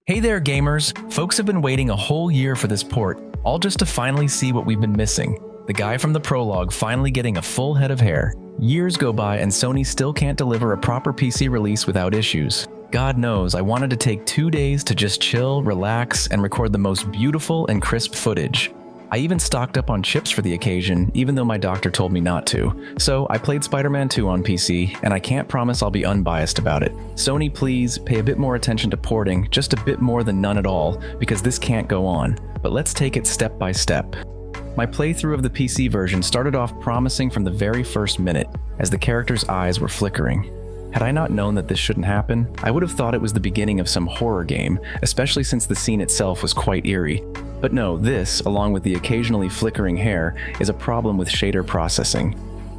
Hey there, gamers! Folks have been waiting a whole year for this port, all just to finally see what we've been missing. The guy from the prologue finally getting a full head of hair. Years go by and Sony still can't deliver a proper PC release without issues. God knows, I wanted to take 2 days to just chill, relax, and record the most beautiful and crisp footage. I even stocked up on chips for the occasion, even though my doctor told me not to. So I played Spider-Man 2 on PC, and I can't promise I'll be unbiased about it. Sony, please pay a bit more attention to porting, just a bit more than none at all, because this can't go on. But let's take it step by step. My playthrough of the PC version started off promising from the very first minute, as the character's eyes were flickering. Had I not known that this shouldn't happen, I would have thought it was the beginning of some horror game, especially since the scene itself was quite eerie. But no, this, along with the occasionally flickering hair, is a problem with shader processing.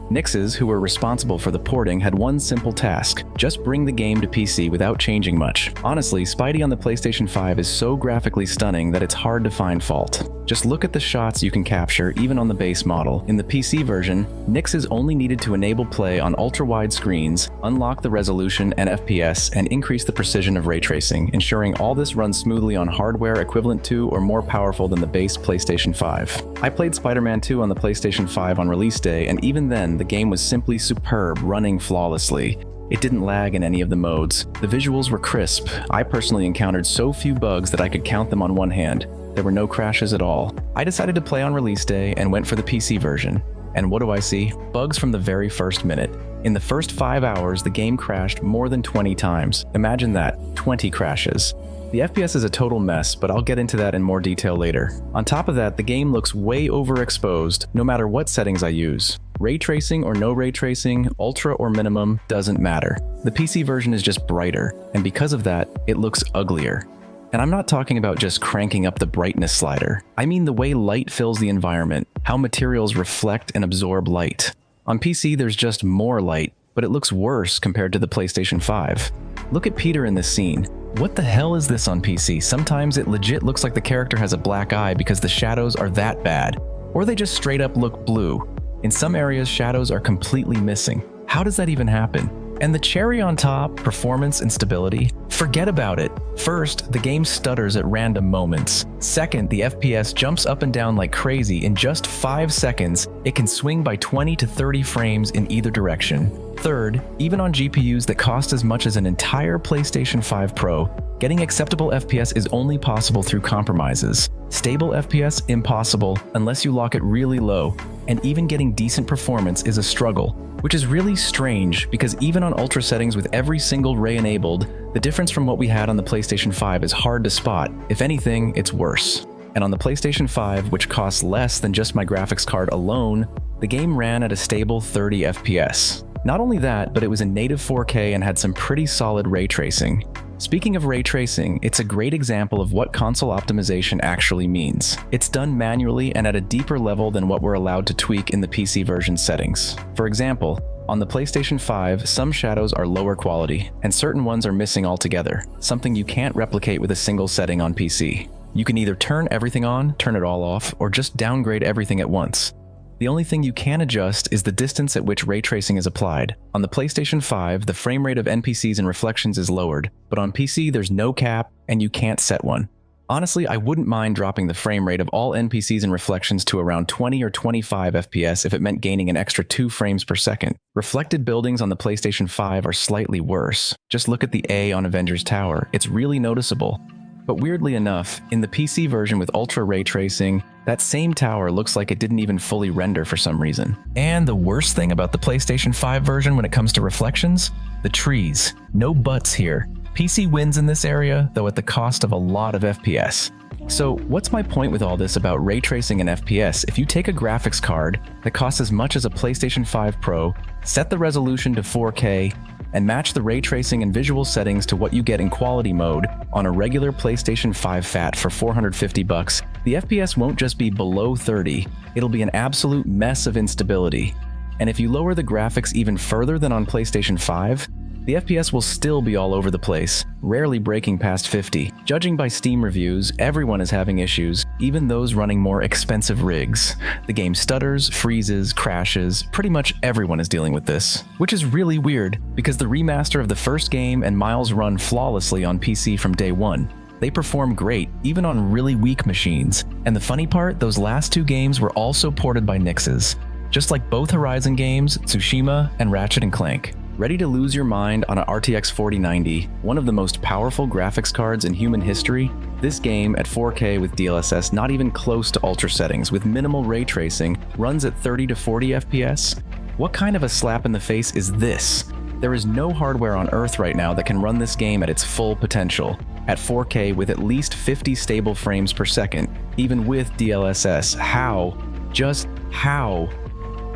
Nixes, who were responsible for the porting, had one simple task: just bring the game to PC without changing much. Honestly, Spidey on the PlayStation 5 is so graphically stunning that it's hard to find fault. Just look at the shots you can capture, even on the base model. In the PC version, Nixes only needed to enable play on ultra-wide screens, unlock the resolution and FPS, and increase the precision of ray tracing, ensuring all this runs smoothly on hardware equivalent to or more powerful than the base PlayStation 5. I played Spider-Man 2 on the PlayStation 5 on release day, and even then, the game was simply superb, running flawlessly. It didn't lag in any of the modes. The visuals were crisp. I personally encountered so few bugs that I could count them on one hand. There were no crashes at all. I decided to play on release day and went for the PC version. And what do I see? Bugs from the very first minute. In the first 5 hours, the game crashed more than 20 times. Imagine that, 20 crashes. The FPS is a total mess, but I'll get into that in more detail later. On top of that, the game looks way overexposed, no matter what settings I use. Ray tracing or no ray tracing, ultra or minimum, doesn't matter. The PC version is just brighter, and because of that, it looks uglier. And I'm not talking about just cranking up the brightness slider. I mean the way light fills the environment, how materials reflect and absorb light. On PC, there's just more light, but it looks worse compared to the PlayStation 5. Look at Peter in this scene. What the hell is this on PC? Sometimes it legit looks like the character has a black eye because the shadows are that bad. Or they just straight up look blue. In some areas, shadows are completely missing. How does that even happen? And the cherry on top, performance and stability? Forget about it. First, the game stutters at random moments. Second, the FPS jumps up and down like crazy. In just 5 seconds, it can swing by 20 to 30 frames in either direction. Third, even on GPUs that cost as much as an entire PlayStation 5 Pro, getting acceptable FPS is only possible through compromises. Stable FPS, impossible, unless you lock it really low, and even getting decent performance is a struggle, which is really strange because even on ultra settings with every single ray enabled, the difference from what we had on the PlayStation 5 is hard to spot. If anything, it's worse. And on the PlayStation 5, which costs less than just my graphics card alone, the game ran at a stable 30 FPS. Not only that, but it was in native 4K and had some pretty solid ray tracing. Speaking of ray tracing, it's a great example of what console optimization actually means. It's done manually and at a deeper level than what we're allowed to tweak in the PC version settings. For example, on the PlayStation 5, some shadows are lower quality, and certain ones are missing altogether, something you can't replicate with a single setting on PC. You can either turn everything on, turn it all off, or just downgrade everything at once. The only thing you can adjust is the distance at which ray tracing is applied. On the PlayStation 5, the frame rate of NPCs and reflections is lowered, but on PC there's no cap and you can't set one. Honestly, I wouldn't mind dropping the frame rate of all NPCs and reflections to around 20 or 25 FPS if it meant gaining an extra 2 frames per second. Reflected buildings on the PlayStation 5 are slightly worse. Just look at the A on Avengers Tower, it's really noticeable. But weirdly enough, in the PC version with ultra ray tracing, that same tower looks like it didn't even fully render for some reason. And the worst thing about the PlayStation 5 version when it comes to reflections? The trees. No buts here. PC wins in this area, though at the cost of a lot of FPS. So what's my point with all this about ray tracing and FPS? If you take a graphics card that costs as much as a PlayStation 5 Pro, set the resolution to 4K, and match the ray tracing and visual settings to what you get in quality mode on a regular PlayStation 5 Fat for $450, the FPS won't just be below 30, it'll be an absolute mess of instability. And if you lower the graphics even further than on PlayStation 5, the FPS will still be all over the place, rarely breaking past 50. Judging by Steam reviews, everyone is having issues, even those running more expensive rigs. The game stutters, freezes, crashes, pretty much everyone is dealing with this. Which is really weird, because the remaster of the first game and Miles run flawlessly on PC from day one. They perform great, even on really weak machines. And the funny part, those last two games were also ported by Nixes. Just like both Horizon games, Tsushima and Ratchet & Clank. Ready to lose your mind on an RTX 4090, one of the most powerful graphics cards in human history? This game at 4K with DLSS not even close to ultra settings with minimal ray tracing runs at 30 to 40 FPS? What kind of a slap in the face is this? There is no hardware on Earth right now that can run this game at its full potential, at 4K with at least 50 stable frames per second, even with DLSS. How? Just how?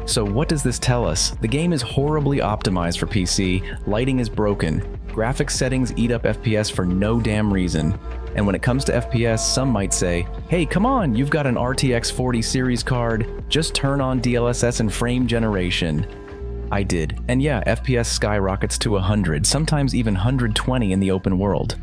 So what does this tell us? The game is horribly optimized for PC, lighting is broken, graphics settings eat up FPS for no damn reason. And when it comes to FPS, some might say, hey, come on, you've got an RTX 40 series card, just turn on DLSS and frame generation. I did, and yeah, FPS skyrockets to 100, sometimes even 120 in the open world.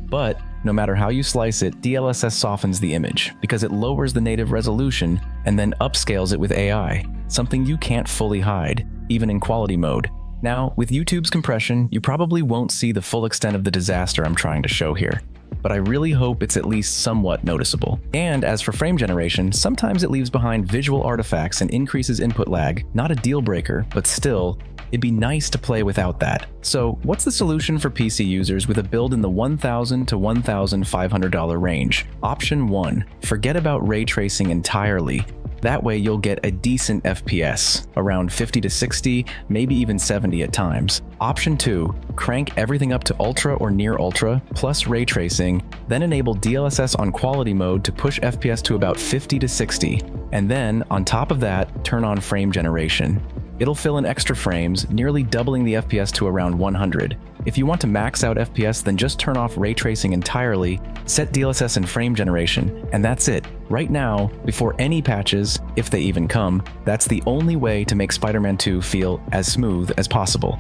But no matter how you slice it, DLSS softens the image because it lowers the native resolution and then upscales it with AI, something you can't fully hide, even in quality mode. Now, with YouTube's compression, you probably won't see the full extent of the disaster I'm trying to show here, but I really hope it's at least somewhat noticeable. And as for frame generation, sometimes it leaves behind visual artifacts and increases input lag, not a deal breaker, but still, it'd be nice to play without that. So what's the solution for PC users with a build in the $1,000 to $1,500 range? Option 1, forget about ray tracing entirely. That way you'll get a decent FPS, around 50 to 60, maybe even 70 at times. Option 2, crank everything up to ultra or near ultra, plus ray tracing, then enable DLSS on quality mode to push FPS to about 50 to 60. And then, on top of that, turn on frame generation. It'll fill in extra frames, nearly doubling the FPS to around 100. If you want to max out FPS, then just turn off ray tracing entirely, set DLSS and frame generation, and that's it. Right now, before any patches, if they even come, that's the only way to make Spider-Man 2 feel as smooth as possible.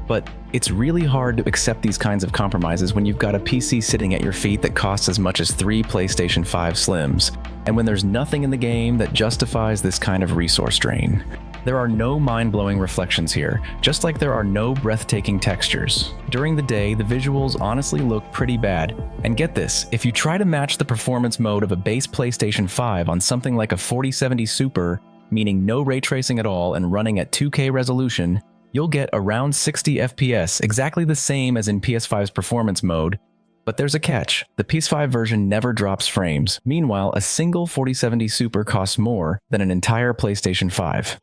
But it's really hard to accept these kinds of compromises when you've got a PC sitting at your feet that costs as much as 3 PlayStation 5 Slims, and when there's nothing in the game that justifies this kind of resource drain. There are no mind-blowing reflections here, just like there are no breathtaking textures. During the day, the visuals honestly look pretty bad. And get this, if you try to match the performance mode of a base PlayStation 5 on something like a 4070 Super, meaning no ray tracing at all and running at 2K resolution, you'll get around 60 FPS, exactly the same as in PS5's performance mode. But there's a catch. The PS5 version never drops frames. Meanwhile, a single 4070 Super costs more than an entire PlayStation 5.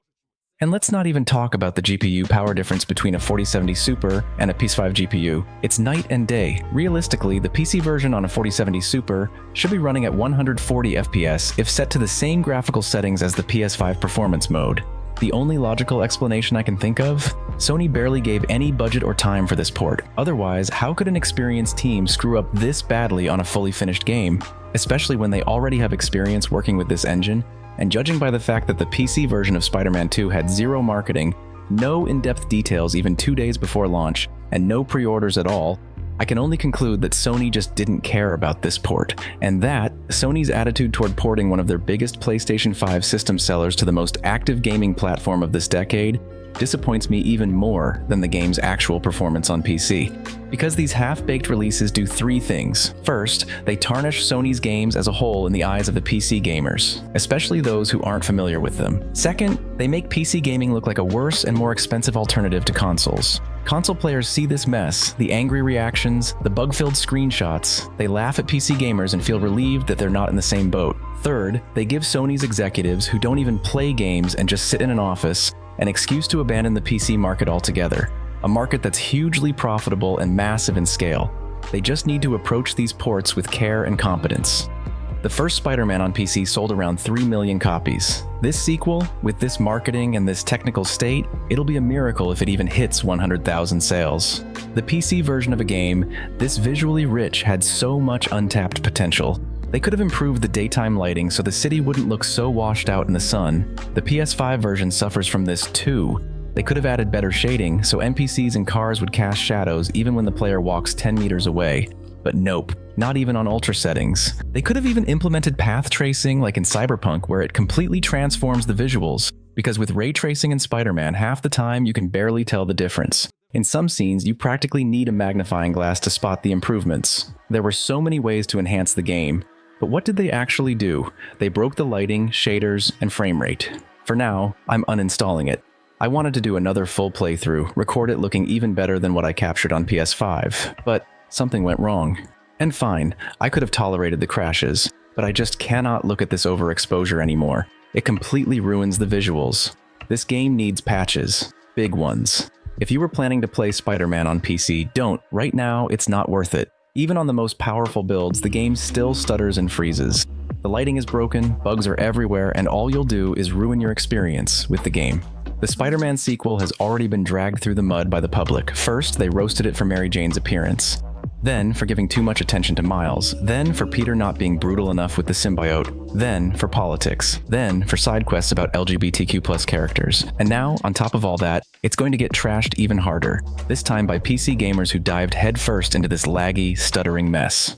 And let's not even talk about the GPU power difference between a 4070 Super and a PS5 GPU. It's night and day. Realistically, the PC version on a 4070 Super should be running at 140 FPS if set to the same graphical settings as the PS5 performance mode. The only logical explanation I can think of? Sony barely gave any budget or time for this port. Otherwise, how could an experienced team screw up this badly on a fully finished game, especially when they already have experience working with this engine? And judging by the fact that the PC version of Spider-Man 2 had zero marketing, no in-depth details even 2 days before launch, and no pre-orders at all, I can only conclude that Sony just didn't care about this port, and that Sony's attitude toward porting one of their biggest PlayStation 5 system sellers to the most active gaming platform of this decade disappoints me even more than the game's actual performance on PC. Because these half-baked releases do 3 things. First, they tarnish Sony's games as a whole in the eyes of the PC gamers, especially those who aren't familiar with them. Second, they make PC gaming look like a worse and more expensive alternative to consoles. Console players see this mess, the angry reactions, the bug-filled screenshots, they laugh at PC gamers and feel relieved that they're not in the same boat. Third, they give Sony's executives who don't even play games and just sit in an office an excuse to abandon the PC market altogether, a market that's hugely profitable and massive in scale. They just need to approach these ports with care and competence. The first Spider-Man on PC sold around 3 million copies. This sequel, with this marketing and this technical state, it'll be a miracle if it even hits 100,000 sales. The PC version of a game this visually rich had so much untapped potential. They could have improved the daytime lighting so the city wouldn't look so washed out in the sun. The PS5 version suffers from this too. They could have added better shading so NPCs and cars would cast shadows even when the player walks 10 meters away. But nope, not even on ultra settings. They could have even implemented path tracing like in Cyberpunk where it completely transforms the visuals, because with ray tracing in Spider-Man half the time you can barely tell the difference. In some scenes, you practically need a magnifying glass to spot the improvements. There were so many ways to enhance the game, but what did they actually do? They broke the lighting, shaders, and frame rate. For now, I'm uninstalling it. I wanted to do another full playthrough, record it looking even better than what I captured on PS5, but something went wrong. And fine, I could have tolerated the crashes, but I just cannot look at this overexposure anymore. It completely ruins the visuals. This game needs patches. Big ones. If you were planning to play Spider-Man on PC, don't. Right now, it's not worth it. Even on the most powerful builds, the game still stutters and freezes. The lighting is broken, bugs are everywhere, and all you'll do is ruin your experience with the game. The Spider-Man sequel has already been dragged through the mud by the public. First, they roasted it for Mary Jane's appearance. Then, for giving too much attention to Miles. Then, for Peter not being brutal enough with the symbiote. Then, for politics. Then, for side quests about LGBTQ+ characters. And now, on top of all that, it's going to get trashed even harder. This time by PC gamers who dived headfirst into this laggy, stuttering mess.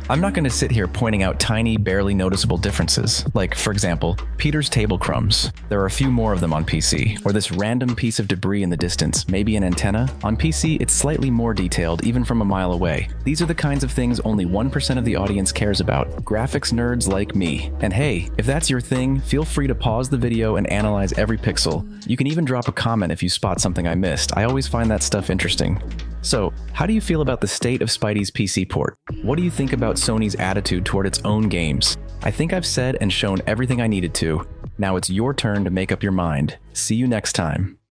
I'm not going to sit here pointing out tiny, barely noticeable differences, like, for example, Peter's table crumbs. There are a few more of them on PC, or this random piece of debris in the distance, maybe an antenna. On PC, it's slightly more detailed, even from a mile away. These are the kinds of things only 1% of the audience cares about, graphics nerds like me. And hey, if that's your thing, feel free to pause the video and analyze every pixel. You can even drop a comment if you spot something I missed. I always find that stuff interesting. So, how do you feel about the state of Spidey's PC port? What do you think about Sony's attitude toward its own games? I think I've said and shown everything I needed to. Now it's your turn to make up your mind. See you next time.